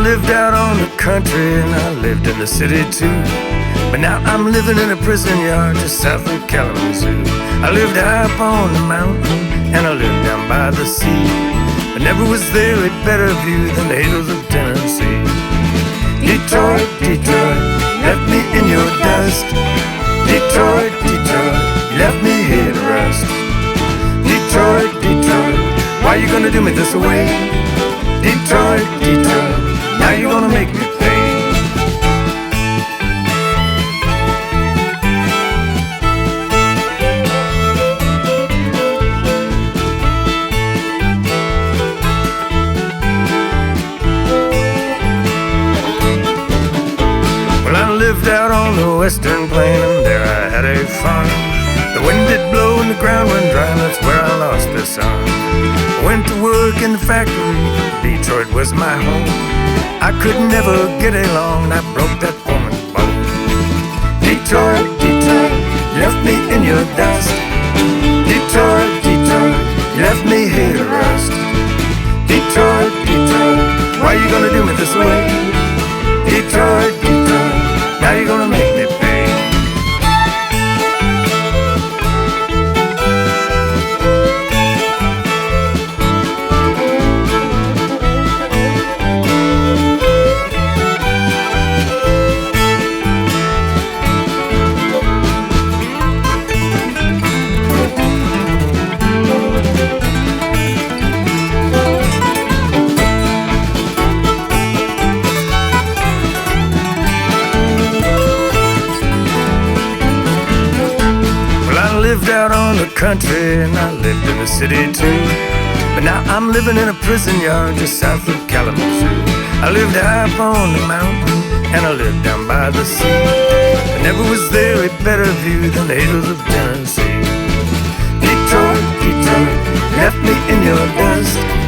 lived out on the country and I lived in the city too. But now I'm living in a prison yard just south of Kalamazoo. I lived high up on the mountain and I lived down by the sea. But never was there a better view than the hills of Tennessee. Detroit, Detroit, left me in your dust. Detroit, Detroit, you left me here to rust. Detroit, Detroit, why you gonna do me this way? Detroit, Detroit, now you gonna make me pay. Well, I lived out on the western plain and there I had a farm. The wind did blow and the ground went dry, and that's where I lost this arm. I went to work in the factory, Detroit was my home. I could never get along, I broke that woman's bone. Detroit, Detroit, you left me in your dust. Detroit, Detroit, you left me here to rust. Detroit, Detroit, why you gonna do me this way? Detroit, Detroit, now you gonna make me pay. I lived out on the country and I lived in the city too. But now I'm living in a prison yard just south of Kalamazoo. I lived high up on the mountain and I lived down by the sea. But never was there a better view than the hills of Tennessee. Detroit, Detroit, left me in your dust.